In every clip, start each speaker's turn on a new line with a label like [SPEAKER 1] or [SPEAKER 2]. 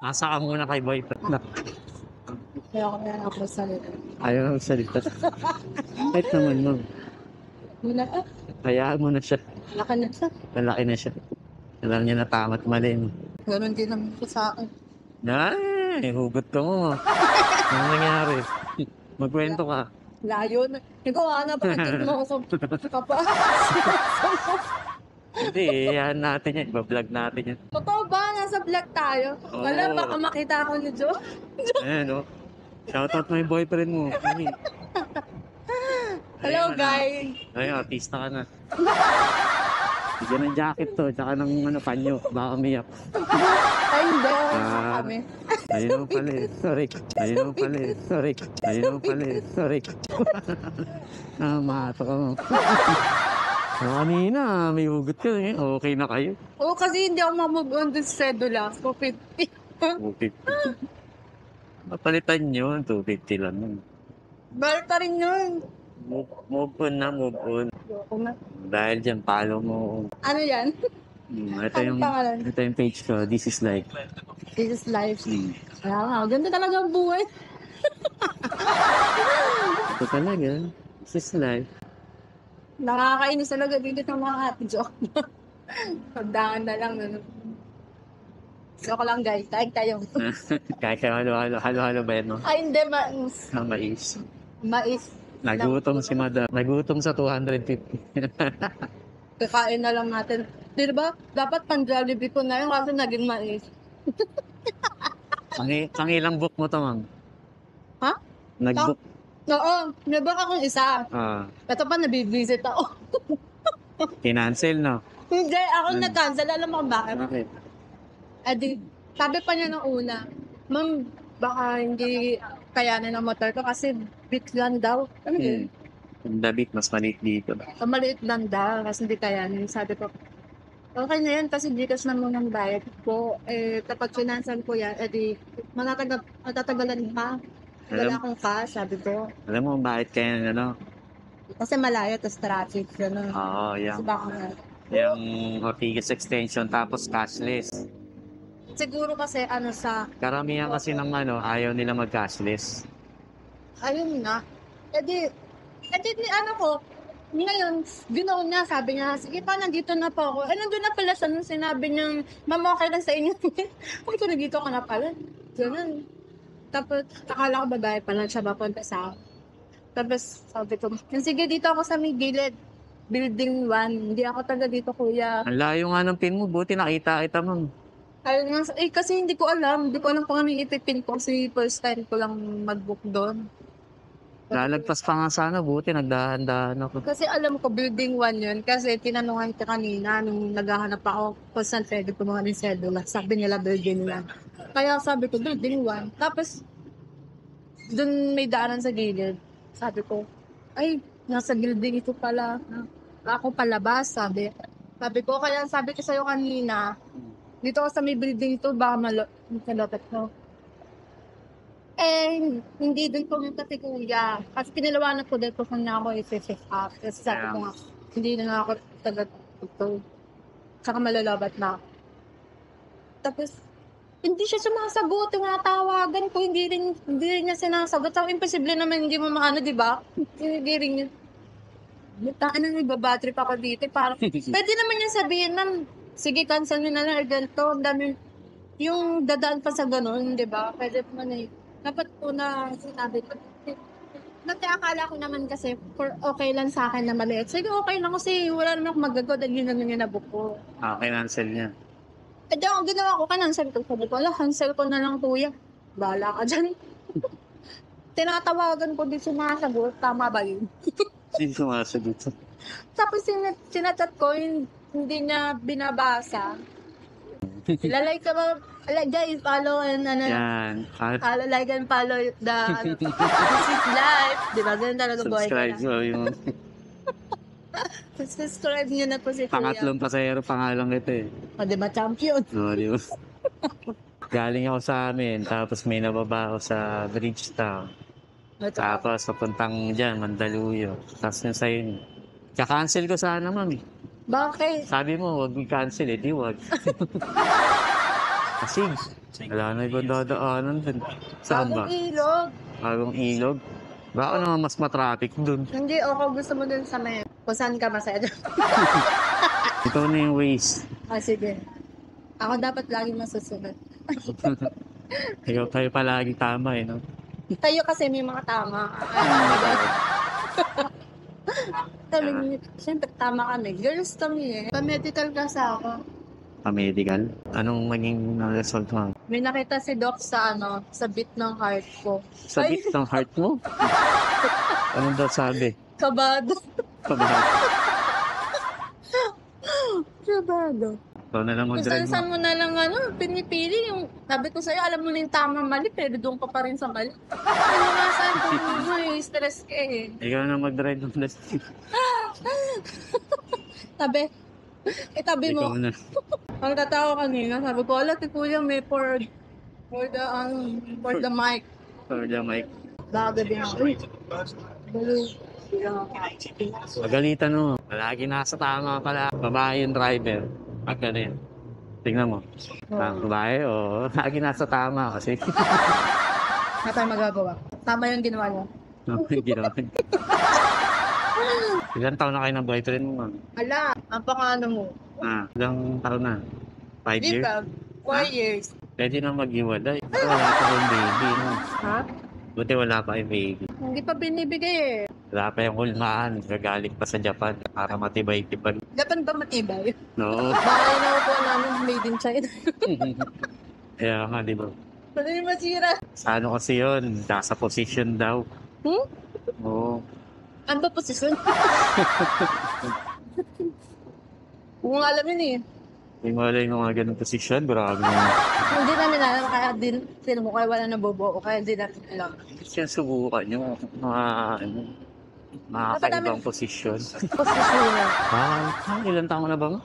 [SPEAKER 1] Asa ka muna kay boyfriend na.
[SPEAKER 2] Kaya ako na ako salita.
[SPEAKER 1] Ayaw na magsalita. Kahit naman mo.
[SPEAKER 2] Wala ka.
[SPEAKER 1] Hayaan mo na siya.
[SPEAKER 2] Laka na siya.
[SPEAKER 1] Malaki na siya. Alam niya na tama't mali mo.
[SPEAKER 2] Ganon din naman ko sa akin.
[SPEAKER 1] Ay, hugot ka mo. Ano nangyari? Magkwento ka.
[SPEAKER 2] Layo na. Ikaw, Ana, bakit mo ako sa kapas?
[SPEAKER 1] Hindi, iyahan natin yan. Iba-vlog natin yan.
[SPEAKER 2] Totoo ba? Nasa vlog tayo? Wala,
[SPEAKER 1] Oo.
[SPEAKER 2] baka makita ako ni Jo.
[SPEAKER 1] Ayan, oh. Shoutout mo yung boyfriend mo. Ay.
[SPEAKER 2] Hello,
[SPEAKER 1] Ayun,
[SPEAKER 2] guys.
[SPEAKER 1] Ay, artista ka na. Bigyan ng jacket to, tsaka ng panyo. Baka umiyak.
[SPEAKER 2] Ay, hindi.
[SPEAKER 1] Ah.
[SPEAKER 2] Kami.
[SPEAKER 1] Ayun mo pala eh. Sorry. Ayun mo pala eh. Sorry. Ayun mo pala eh. Sorry. Mato ka mo. Kanina, may hugot ka eh. Okay na kayo.
[SPEAKER 2] Oo, kasi hindi ako mamove on dun sa sedula. So, 50.
[SPEAKER 1] 250. Mapalitan nyo, 250 lang.
[SPEAKER 2] Balik pa rin yun.
[SPEAKER 1] Move on na, move on.
[SPEAKER 2] Ayoko na.
[SPEAKER 1] Dahil dyan, follow mo.
[SPEAKER 2] Ano yan?
[SPEAKER 1] Ito yung page ko. This is like.
[SPEAKER 2] This is life. Kaya nga, ganda talaga ang buhay.
[SPEAKER 1] Ito talaga. This is life.
[SPEAKER 2] Nakakainis talaga dito ng mga ate joke. Pagdaan na lang. Ano. Joke lang guys, tayo.
[SPEAKER 1] Kaya halo-halo ba yan, no?
[SPEAKER 2] Ay hindi, mais.
[SPEAKER 1] Mais.
[SPEAKER 2] Mais.
[SPEAKER 1] Nagutom si madam. Nagutom sa 250.
[SPEAKER 2] Kakain na lang natin. Di ba? Dapat pang-Jollibee ko na yun kasi naging mais.
[SPEAKER 1] Pang ilang book mo to, ma'am?
[SPEAKER 2] Ha?
[SPEAKER 1] Nag-book.
[SPEAKER 2] Oo, nabak akong isa.
[SPEAKER 1] Ah,
[SPEAKER 2] Ito pa, nabivisit ako.
[SPEAKER 1] kinancel, no?
[SPEAKER 2] Hindi, ako nag-cancel. Alam mo kung bakit?
[SPEAKER 1] Bakit?
[SPEAKER 2] Adi, sabi pa niya nung una, Ma'am, baka hindi kayanin ng motor ko kasi bit lang daw. Ano yun?
[SPEAKER 1] Yung David, mas maliit dito.
[SPEAKER 2] Maliit lang daw kasi hindi kayanin. Sabi ko, okay na yan kasi Gcash na muna ng bayad ko. Eh, kapag finansan ko yan, edi matatagalan pa. Wala akong cash, sabi ko.
[SPEAKER 1] Alam mo bakit kaya ano?
[SPEAKER 2] Kasi malayo, tas traffic, gano'n.
[SPEAKER 1] Oo,
[SPEAKER 2] So, baka nga.
[SPEAKER 1] yung Ortigas extension tapos cashless.
[SPEAKER 2] Siguro kasi ano sa,
[SPEAKER 1] Karamihan kasi ng ayaw nila mag-cashless.
[SPEAKER 2] ayun nga. Edi ano ko, ngayon, ginawa niya, sabi niya, sige pa, nandito na po ako. Eh, nandun na pala siya nung sinabi niyang, Mama, okay lang sa inyo. Kung ito, nandito ka na pala. Ganun. Tapos, akala ko babae pa lang siya, papunta sa akin. Tapos, sabi ko, sige, dito ako sa may gilid. Building 1. Hindi ako taga dito, kuya.
[SPEAKER 1] Ang layo nga ng pin mo, buti nakita kita, ma'am.
[SPEAKER 2] Ayun nga, kasi hindi ko alam. Hindi ko alam kung ano yung ipipin ko kasi first time ko lang mag-book doon.
[SPEAKER 1] Lalagpas pa nga sana, buti nagdahan-dahan ako.
[SPEAKER 2] Kasi alam ko, building 1 yun. Kasi tinanungan kita kanina nung naghahanap ako kung saan pwede kumuha ng sedula. Sabi nila building 1. Kaya sabi ko, building 1. Tapos, dun may daanan sa gilid. Sabi ko, ay, nasa building ito pala. Ako palabas, sabi. Sabi ko, kaya sabi ko sa'yo kanina, dito ako sa may building ito, baka malapit ko. Eh, hindi dun pumunta si Kuya. Kasi pinilawanan ko dito kung na ako i-pick up. Kasi sabi ko nga, hindi na nga ako taga ito. Saka malalabat na ako. Tapos, hindi siya sumasagot. Yung natawagan ko, hindi rin niya sinasagot. So, imposible naman hindi mo maano, di ba? Hindi rin niya. Ano, ibabatrip ako dito. Parang, pwede naman niya sabihin, ma'am, sige, cancel nyo na lang, ganito. Ang dami, yung dadaan pa sa ganun, di ba? Pwede pa na dapat po na sinabi ko. Dati akala ko naman kasi, okay lang sa akin na maliit. Sige, okay lang kasi wala naman akong magagawa dahil yun naman yung nabook ko.
[SPEAKER 1] Kinancel niya.
[SPEAKER 2] Eh, di ako ginawa ko, cancel ko. Sabi ko, cancel ko na lang, kuya. Bahala ka dyan. Tinatawagan ko, di sumasagot. Tama ba yun?
[SPEAKER 1] Hindi sumasagot.
[SPEAKER 2] Tapos sinachat ko, hindi niya binabasa. Lalay ka ba? Guys, follow and ano.
[SPEAKER 1] Yan.
[SPEAKER 2] Follow, like and follow the This is life. Di ba? Ganun talaga buhay ka
[SPEAKER 1] Subscribe
[SPEAKER 2] na.
[SPEAKER 1] mo yung
[SPEAKER 2] Subscribe niyo na po si Kuya.
[SPEAKER 1] pangatlong pasahero pangalang ito eh.
[SPEAKER 2] O, di ba? Champion.
[SPEAKER 1] Di ba? Galing ako sa amin, tapos may nababa ako sa Bridgetown. Tapos papuntang dyan, Mandaluyong. Tapos yun sa'yo. Kaka-cancel ko sana, ma'am.
[SPEAKER 2] Bakit?
[SPEAKER 1] Sabi mo, wag i-cancel eh, di wag. Kasi Wala na ibang dadaanan dun. Saan ba?
[SPEAKER 2] Bagong ilog.
[SPEAKER 1] Bagong ilog? Baka naman mas matraffic dun.
[SPEAKER 2] Hindi, ako gusto mo dun sa may... Kung saan ka masaya.
[SPEAKER 1] Ito na yung ways.
[SPEAKER 2] Sige. Ako dapat lagi masusunod.
[SPEAKER 1] Kayo palagi tama eh, no?
[SPEAKER 2] Tayo kasi may mga tama. Kami, siyempre tama kami. Girls kami eh. Pa-medical kasi ako.
[SPEAKER 1] Pa-medical? Anong maging result mo?
[SPEAKER 2] May nakita si Doc sa sa beat ng heart ko.
[SPEAKER 1] Sa beat ng heart mo? Anong daw sabi?
[SPEAKER 2] Kabado.
[SPEAKER 1] Kabado.
[SPEAKER 2] Kabado.
[SPEAKER 1] Ikaw na lang
[SPEAKER 2] Kung
[SPEAKER 1] mag-drive mo.
[SPEAKER 2] saan mo na lang pinipili yung, sabi ko sa'yo, alam mo na yung tama mali, pero doon ka pa rin sa mali. Ano nga saan kung mo stress ka eh.
[SPEAKER 1] Ikaw na mag-drive ng plastic.
[SPEAKER 2] Tabi. Itabi mo.
[SPEAKER 1] Ikaw na.
[SPEAKER 2] Ang tatawa kanina, sabi ko, alam, si Kuya may for the mic.
[SPEAKER 1] For the mic.
[SPEAKER 2] Baka gabi na. Uy, balo.
[SPEAKER 1] Magalitan mo. Palagi nasa tama pala. Babae yung driver. Pag ganun. Tingnan mo. Babae, oo. Lagi nasa tama kasi.
[SPEAKER 2] Wala tayong magagawa. Tama yung ginawa niya.
[SPEAKER 1] Ginawa. Ilan taon na kayo ng boyfriend mo, ma'am?
[SPEAKER 2] Ala, ang pangano mo.
[SPEAKER 1] Ilang taon na? 5
[SPEAKER 2] Di
[SPEAKER 1] years?
[SPEAKER 2] ba? 4 years.
[SPEAKER 1] Pwede na mag-iwalay. Buti wala pa yung baby, no?
[SPEAKER 2] Ha?
[SPEAKER 1] Buti wala pa yung baby.
[SPEAKER 2] Hindi pa binibigay eh.
[SPEAKER 1] Wala pa yung hulmaan. Gagaling pa sa Japan para matibay-tibay.
[SPEAKER 2] Dapat ba matibay?
[SPEAKER 1] No?
[SPEAKER 2] Baka yung nakukuha namin made in China.
[SPEAKER 1] Kaya nga, di ba?
[SPEAKER 2] Pwede yung masira.
[SPEAKER 1] Sa ano kasi yun? Nasa position daw. Oo.
[SPEAKER 2] Ano ba posisyon? Kung alam yun eh.
[SPEAKER 1] Hindi mo alam yung mga ganong posisyon. Grabe mo.
[SPEAKER 2] Hindi namin alam, kaya din, sino mo kaya wala nabobo, kaya hindi natin alam.
[SPEAKER 1] Hindi siya subukan yung mga kakaibang posisyon.
[SPEAKER 2] Posisyon.
[SPEAKER 1] Ilan taon na ba mo?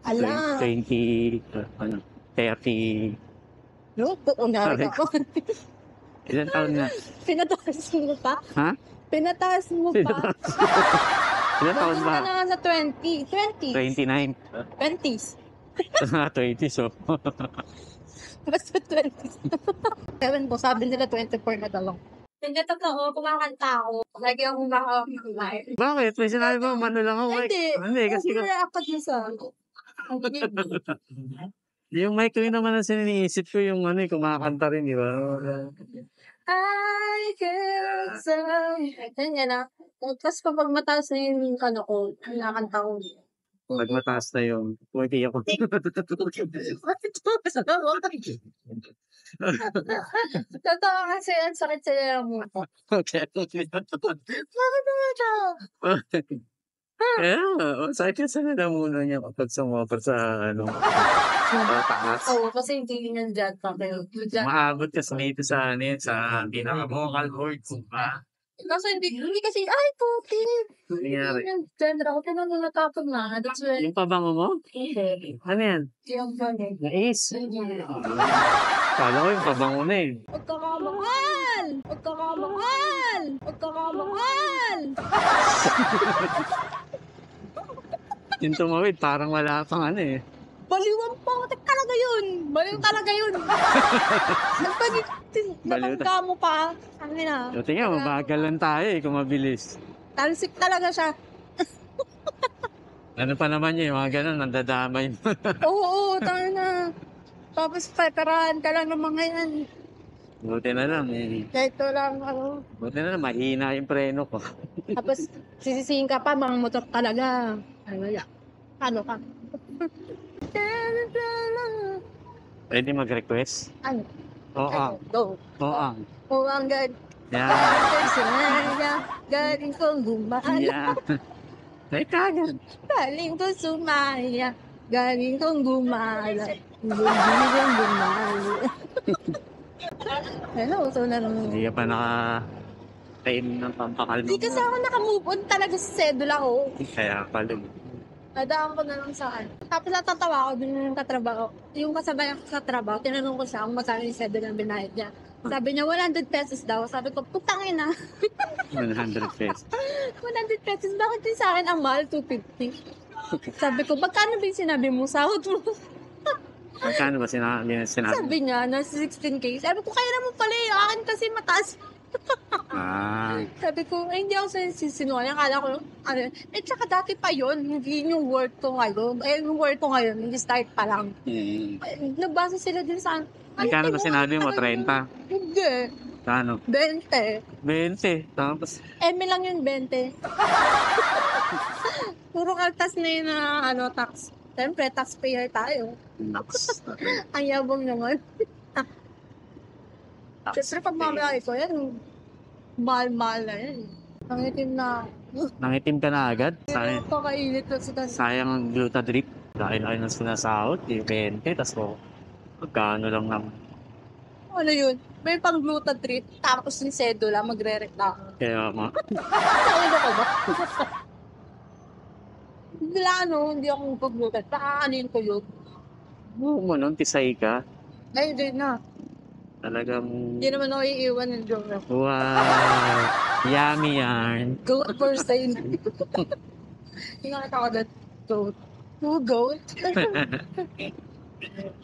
[SPEAKER 2] Ala.
[SPEAKER 1] 20, 30.
[SPEAKER 2] No, kukunari ako.
[SPEAKER 1] Ilan taon na?
[SPEAKER 2] Pinataas mo pa?
[SPEAKER 1] Ha?
[SPEAKER 2] Pinataas mo pa?
[SPEAKER 1] Ilan taon
[SPEAKER 2] Ano
[SPEAKER 1] ba?
[SPEAKER 2] ka na nga sa 20? 20?
[SPEAKER 1] 29.
[SPEAKER 2] 20s.
[SPEAKER 1] 20, so.
[SPEAKER 2] Basta 20s. Ewan ko, sabi nila 24 na dalawang. Hindi totoo, kumakanta ako. Lagi akong kumain.
[SPEAKER 1] Bakit? May sinabi ba? Mano lang ako. Hindi, kasi
[SPEAKER 2] Apat na sa...
[SPEAKER 1] yung mic ko yun naman ang sininiisip ko yung kumakanta rin, di ba?
[SPEAKER 2] I can say... Yan na. Tapos kapag mataas na yung ko, nakanta ko.
[SPEAKER 1] Pag mataas na yung, pwede ako.
[SPEAKER 2] Totoo kasi ang sakit sa mo.
[SPEAKER 1] Okay. Sakit sa nalamunan niya kapag sumopar sa taas.
[SPEAKER 2] Oo, kasi hindi nyo dyan pa kayo.
[SPEAKER 1] Maabot kasi dito sa sa pinaka-vocal cords, ba?
[SPEAKER 2] Kasi hindi kasi, ay, puti.
[SPEAKER 1] Nangyari.
[SPEAKER 2] Yung gender ako, tinanong natapon na. That's why,
[SPEAKER 1] Yung pabango mo? Ano yan?
[SPEAKER 2] yung bagay.
[SPEAKER 1] Nais? Kala ko yung pabango na eh.
[SPEAKER 2] Pagkakamahal! Pagkakamahal! Pagkakamahal!
[SPEAKER 1] Yung tumawid, parang wala pang eh.
[SPEAKER 2] Baliwan po! Talaga yun! Baliw talaga yun! Nagpagka mo pa. Ang ina.
[SPEAKER 1] O tingnan, mabagal lang tayo kung mabilis.
[SPEAKER 2] Talsik talaga siya.
[SPEAKER 1] Ano pa naman yun, mga ganun, nandadamay.
[SPEAKER 2] Oo, tayo na. Tapos peterahan ka lang ng mga yan.
[SPEAKER 1] Buti na lang eh.
[SPEAKER 2] Ito lang,
[SPEAKER 1] Buti na lang, mahina yung preno ko.
[SPEAKER 2] Tapos sisisihin ka pa, mga motor talaga. Ay, wala. Ano ka?
[SPEAKER 1] Pwede mag-request?
[SPEAKER 2] Ano?
[SPEAKER 1] Oo.
[SPEAKER 2] Go.
[SPEAKER 1] Oo.
[SPEAKER 2] Oh, ang gad.
[SPEAKER 1] Yan.
[SPEAKER 2] Galing kong gumahal.
[SPEAKER 1] Yan. Ay, kagad.
[SPEAKER 2] Galing kong sumaya. Galing kong gumala. Galing kong gumala. Hello, so na naman.
[SPEAKER 1] Hindi ka pa naka-time ng pampakalma.
[SPEAKER 2] Hindi kasi ako nakamove on talaga sa sedula ko.
[SPEAKER 1] Kaya pala.
[SPEAKER 2] Nadaan ko na lang saan. Tapos natatawa ako dun yung katrabaho. Yung kasabay ako sa trabaho, tinanong ko siya kung magkano yung sedula ng binayad niya. Sabi niya, 100 pesos daw. Sabi ko, putangin na.
[SPEAKER 1] 100 pesos.
[SPEAKER 2] 100 pesos, bakit yung sa akin ang mahal? 250. Sabi ko, magkano ba yung sinabi mo? Sahod mo?
[SPEAKER 1] Magkano ba sinabi?
[SPEAKER 2] Sabi niya, nasa 16K. Sabi ko, kaya naman pala yung akin kasi mataas.
[SPEAKER 1] Ah,
[SPEAKER 2] Sabi ko, ay, hindi ako sinungaling. Akala ko, ano, tsaka dati pa yun, hindi yung worth ko ngayon. Yung worth ko ngayon, hindi start pa lang. Nabasa sila din sa,
[SPEAKER 1] magkano ba sinabi mo? 30?
[SPEAKER 2] Hindi,
[SPEAKER 1] Kano?
[SPEAKER 2] 20.
[SPEAKER 1] 20. Tapos,
[SPEAKER 2] Lang yung 20. Puro kaltas na yun na, tax. Siyempre, taxpayer tayo.
[SPEAKER 1] naks.
[SPEAKER 2] Ang yabong naman. Siyempre, pag mamalaki ko yan, mahal-mahal na yan. Ang itim na,
[SPEAKER 1] Nangitim ka na agad? Sayang,
[SPEAKER 2] pakainit na sa kanila.
[SPEAKER 1] sayang ang glutadrip. Laki-laki ng sinasahod. Yung 20. Tapos ko, magkano lang naman.
[SPEAKER 2] Ano yun? May pang gluta treat, tapos yung sedula, magre-reklamo.
[SPEAKER 1] Kaya mga,
[SPEAKER 2] Naulo ko ba? Hindi ako pag-glutat. Pakakanin ko yun.
[SPEAKER 1] mo nun, tisay ka.
[SPEAKER 2] Ay, hindi na.
[SPEAKER 1] Talagang,
[SPEAKER 2] Hindi naman ako iiwan ng joke.
[SPEAKER 1] wow. Yummy yarn.
[SPEAKER 2] Goat first time. Yung nakita ko that goat. Who goat?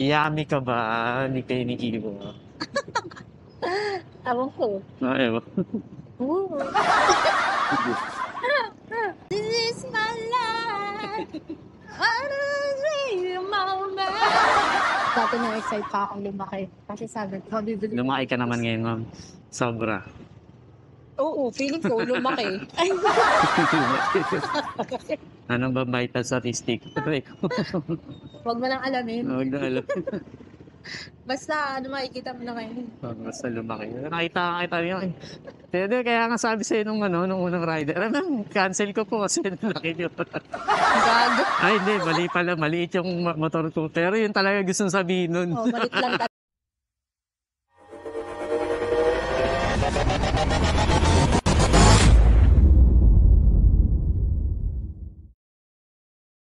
[SPEAKER 1] Yummy ka ba? Hindi kayo ni Ibo.
[SPEAKER 2] Tawang ko.
[SPEAKER 1] Ewan.
[SPEAKER 2] Ooh. This is my life. I don't see you, mama. Dati na-excite pa akong lumaki. Kasi sabi ko, bibili.
[SPEAKER 1] Lumaki ka naman ngayon, ma'am. Sobra.
[SPEAKER 2] Oo, feeling ko lumaki. Ay,
[SPEAKER 1] Anong ba vital statistic?
[SPEAKER 2] wag mo nang alamin.
[SPEAKER 1] Huwag na alam.
[SPEAKER 2] Basta, makikita mo na ngayon.
[SPEAKER 1] Basta lumaki. Nakita niyo. Kaya nga sabi sa'yo nung unang rider, cancel ko po kasi laki niyo.
[SPEAKER 2] Gago.
[SPEAKER 1] Ay, hindi. Mali pala. Maliit yung motor ko. Pero yun talaga gustong sabihin nun.
[SPEAKER 2] Oh, malit lang